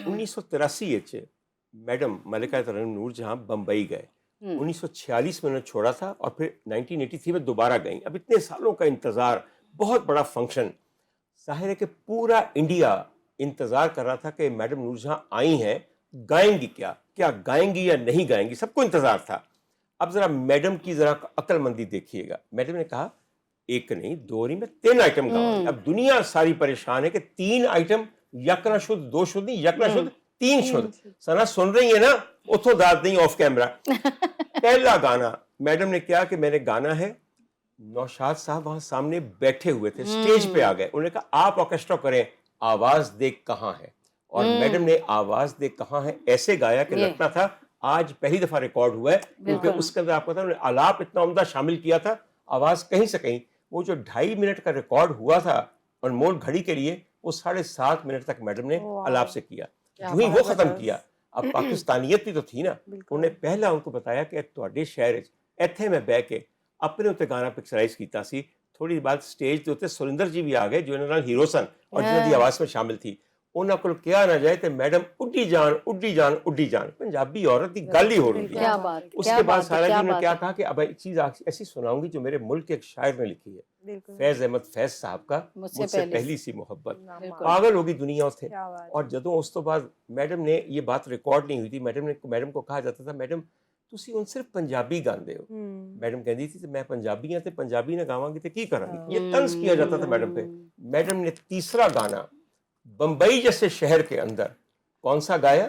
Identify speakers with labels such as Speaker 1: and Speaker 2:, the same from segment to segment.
Speaker 1: 1983 madam ملکہ ترنم نور جہاں بمبئی گئے, 1946 میں انہوں نے چھوڑا تھا اور پھر 1983 میں دوبارہ گئیں. اب اتنے سالوں کا انتظار, بہت بڑا فنکشن, ظاہر ہے کہ پورا انڈیا انتظار کر رہا تھا کہ میڈم نور جہاں آئی ہیں گائیں گی, کیا گائیں گی یا نہیں گائیں گی, سب کو انتظار تھا. اب ذرا میڈم کی ذرا عقل مندی دیکھیے گا. میڈم نے کہا ایک نہیں دو نہیں, میں 3 آئٹم گاؤں گی. اب دنیا ساری پریشان ہے کہ 3 آئٹم, یک نہ شد, 2 شد نہیں, یک نہ شد, 3 شد. سنا سن رہی ہے نا, اتھو داد نہیں آف کیمرہ. پہلا گانا میڈم نے کیا کہ میں نے گانا ہے, نوشاد صاحب وہاں سامنے بیٹھے ہوئے تھے, سٹیج پہ آ گئے, انہوں نے کہا آپ آرکیسٹرا کریں, آواز دیکھ کہاں ہے. اور میڈم نے آواز دیکھ کہاں ہے ایسے گایا کہ لگتا تھا آج پہلی دفعہ ریکارڈ ہوا ہے, کیونکہ اس کے اندر آپ کو پتا انہوں نے آلاپ اتنا عمدہ شامل کیا تھا, آواز کہیں سے کہیں. وہ جو 2.5 منٹ کا ریکارڈ ہوا تھا انمول گھڑی کے لیے, وہ 7.5 منٹ تک میڈم نے آلاپ سے کیا. جو ہی وہ ختم کیا, اب پاکستانیت بھی تو تھی نا, انہوں نے پہلا ان کو بتایا کہ تواڈے شہر ایتھے میں بہ کے اپنے اتنے گانا پکچرائز کیتا سی. تھوڑی بعد سٹیج کے اتنے سریندر جی بھی آ گئے جو انہوں نے ہیرو سن اور جنہوں کی آواز میں شامل تھی. انہوں کو کیا نہ جائے کہ میڈم اڈی جان اڈی جان اڈی جان, پنجابی عورت کی گل ہی ہو رہی ہے. اس کے بعد سارا جی نے کیا کہا کہ اب ایک چیز ایسی سناؤں گی جو میرے ملک کے ایک شاعر نے لکھی ہے, فیض احمد فیض صاحب کا مجھ سے پہلی سی محبت. پاگل ہوگی دنیا تھے. اور جدوں اس تو بعد میڈم نے یہ بات ریکارڈ نہیں ہوئی تھی, میڈم کو کہا جاتا تھا میڈم تسی ان صرف پنجابی گاندے ہو. میڈم کہندی تھی میں پنجابی ہاں تے پنجابی نہ گاواں گی تے کی کراں گی, یہ طنز کیا جاتا تھا میڈم پہ. میڈم نے تیسرا گانا بمبئی جیسے شہر کے اندر کون سا گایا,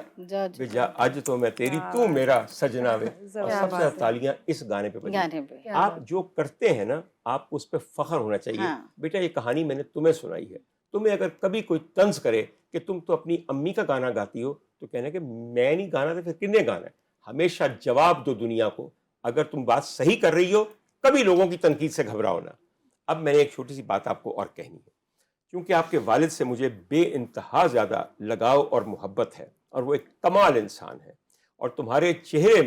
Speaker 1: آج تو میں تیری تو میرا سجنا وے, اور سب سے تالیاں اس گانے پہ بجی. آپ جو کرتے ہیں نا آپ کو اس پہ فخر ہونا چاہیے. بیٹا یہ کہانی میں نے تمہیں سنائی ہے, تمہیں اگر کبھی کوئی طنز کرے کہ تم تو اپنی امی کا گانا گاتی ہو تو کہنا کہ میں نہیں گانا تو پھر کنے گانا ہے. ہمیشہ جواب دو دنیا کو, اگر تم بات صحیح کر رہی ہو کبھی لوگوں کی تنقید سے گھبراؤ نہ. اب میں نے ایک چھوٹی سی بات آپ کو اور کہنی ہے, کیونکہ آپ کے والد سے مجھے بے انتہا زیادہ لگاؤ اور محبت ہے, اور وہ ایک کمال انسان ہے. اور تمہارے چہرے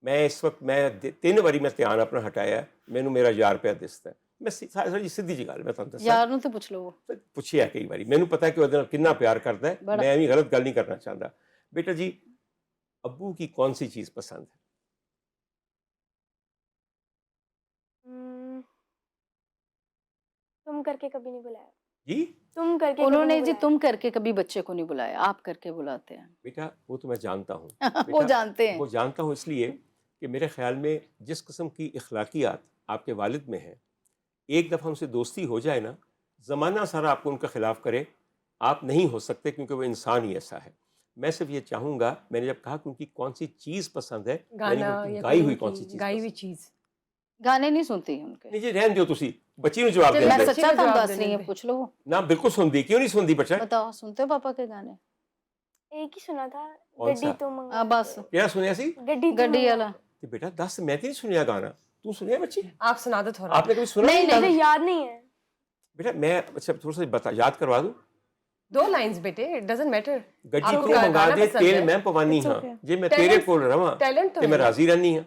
Speaker 1: میں اس وقت میں 3 باری میں دھیان اپنا ہٹایا, مینوں میرا یار پہ دستا ہے. میں ساری سیدھی جی گل میں تھانوں دساں, یار نوں تے پوچھ لو, پوچھیا کئی باری, مینوں پتہ ہے کہ وہ کتنا پیار کرتا ہے, میں ایویں غلط گل نہیں کرنا چاہتا. بیٹا جی ابو کی کون سی چیز پسند ہے؟
Speaker 2: تم کر کے کبھی نہیں بلایا.
Speaker 1: جی
Speaker 2: تم کر کے
Speaker 3: انہوں نے جی تم کر کے کبھی بچے کو نہیں بلایا, آپ کر کے بلاتے ہیں.
Speaker 1: بیٹا وہ تو میں جانتا ہوں,
Speaker 3: وہ جانتے ہیں,
Speaker 1: وہ جانتا ہوں اس لیے کہ میرے خیال میں جس قسم کی اخلاقیات آپ کے والد میں ہیں, ایک دفعہ ان سے دوستی ہو جائے نا, زمانہ سارا آپ کو ان کا خلاف کرے, آپ نہیں ہو سکتے, کیونکہ وہ انسان ہی ایسا ہے. میں صرف یہ چاہوں گا, میں نے جب کہا کہ ان کی کون سی چیز پسند ہے, گائی ہوئی کون سی چیز,
Speaker 4: گائی ہوئی چیز.
Speaker 3: گانے نہیں سنتی ان کے.
Speaker 1: نہیں جی رہن دیو, تسی بچی نو جواب دے.
Speaker 3: میں سچا تم دس رہی ہیں, پوچھ لو
Speaker 1: نا. بالکل سن دی, کیوں نہیں سن دی بچہ,
Speaker 3: بتاؤ سنتے ہو پاپا کے گانے؟
Speaker 2: ایک ہی سنا تھا,
Speaker 1: گڈی
Speaker 2: تو
Speaker 3: بس
Speaker 1: کیا سنیا سی,
Speaker 3: گڈی والا.
Speaker 1: بیٹا 10 میں نہیں سنیا گانا, تو سنیا بچی,
Speaker 4: آپ سنا دو تھوڑا.
Speaker 1: آپ نے کبھی سنا؟
Speaker 3: نہیں
Speaker 2: مجھے یاد نہیں ہے
Speaker 1: بیٹا. میں اچھا تھوڑا سا بتا یاد کروا دوں.
Speaker 4: 2 لائنز بیٹے, اٹ ڈزنٹ میٹر.
Speaker 1: گڈی تو منگا دے تیل میں پوانی ہاں, جے میں تیرے کول رواں تے میں راضی رہنی ہاں.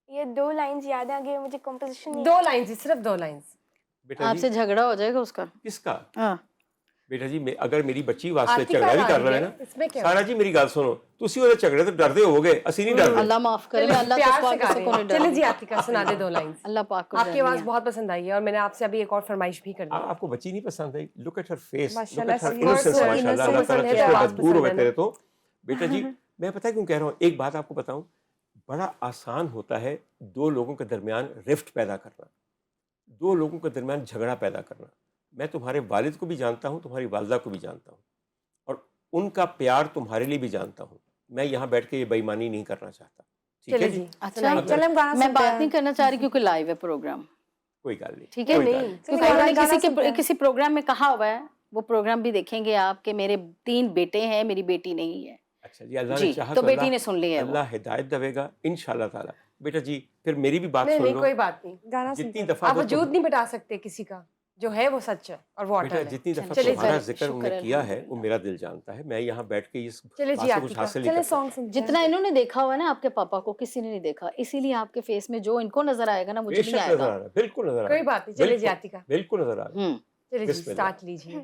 Speaker 2: یہ 2 لائنز یاد آ گئی مجھے, کمپوزیشن
Speaker 4: 2 لائنز, صرف 2 لائنز.
Speaker 3: آپ سے جھگڑا ہو جائے گا اس کا.
Speaker 1: کس کا؟
Speaker 3: ہاں
Speaker 1: بیٹا جی اگر میری بچی واسطے جھگڑا بھی کر رہا ہے نا, سارا جی میری گل سنو, تسی وہ جھگڑے تو ڈردے ہو گے, اسی نہیں ڈردے.
Speaker 3: اللہ معاف کرے, اللہ تو پاک سے کو نہیں ڈرتا.
Speaker 4: چلے جی عاتقہ سنا دے 2 لائنز.
Speaker 3: اللہ پاک کو.
Speaker 4: آپ کی آواز بہت پسند آئی ہے, اور میں نے آپ سے ابھی ایک اور فرمائش بھی کر دی.
Speaker 1: آپ کو بچی نہیں پسند آئی؟ لک ایٹ ہر فیس, لک
Speaker 4: ماشاءاللہ,
Speaker 1: ایٹ ہر انوسنس, ماشاءاللہ. اللہ تعالیٰ چشمے دور ہوئے تیرے تو. بیٹا جی میں پتہ کیوں کہہ رہا ہوں, ایک بات آپ کو بتاؤں, بڑا آسان ہوتا ہے 2 لوگوں کے درمیان رفٹ پیدا کرنا, 2 لوگوں کے درمیان جھگڑا پیدا کرنا. میں تمہارے والد کو بھی جانتا ہوں, تمہاری والدہ کو بھی جانتا ہوں, اور ان کا پیار تمہارے لیے بھی جانتا ہوں. میں یہاں بیٹھ کے یہ بے ایمانی نہیں کرنا چاہتا. ٹھیک ہے جی,
Speaker 3: اچھا میں بات نہیں کرنا چاہ رہی کیونکہ لائیو ہے پروگرام.
Speaker 1: کوئی گل نہیں,
Speaker 3: ٹھیک ہے, کیونکہ انہوں نے کسی پروگرام میں کہا ہوا ہے, وہ پروگرام بھی دیکھیں گے آپ, کہ میرے 3 بیٹے ہیں, میری بیٹی نہیں ہے.
Speaker 1: اچھا جی, اللہ نے چاہا
Speaker 3: تو بیٹی نے سن لی ہے,
Speaker 1: اللہ ہدایت دے گا انشاءاللہ تعالی. بیٹا جی پھر میری بھی بات سن لو.
Speaker 4: کوئی بات نہیں,
Speaker 1: جتنی دفعہ
Speaker 4: آپ وجود نہیں بٹا سکتے کسی کا, جو ہے وہ سچ ہے اور وہ اٹل ہے.
Speaker 1: جتنی دفعہ تمہارا ذکر انہوں نے کیا ہے وہ میرا دل جانتا ہے. میں یہاں بیٹھ کے اس بات سے کچھ حاصل نہیں کرتا.
Speaker 3: جتنا انہوں نے دیکھا ہوا ہے نا آپ کے پاپا کو, کسی نے نہیں دیکھا, اسی لیے آپ کے فیس میں جو ان کو نظر آئے گا نا مجھے نہیں آئے گا.
Speaker 1: بالکل نظر آ رہا ہے,
Speaker 4: کوئی بات نہیں. چلے جی عاتقہ,
Speaker 1: بالکل نظر آ رہا ہے.
Speaker 4: چلے جی اسٹارٹ لیجیے.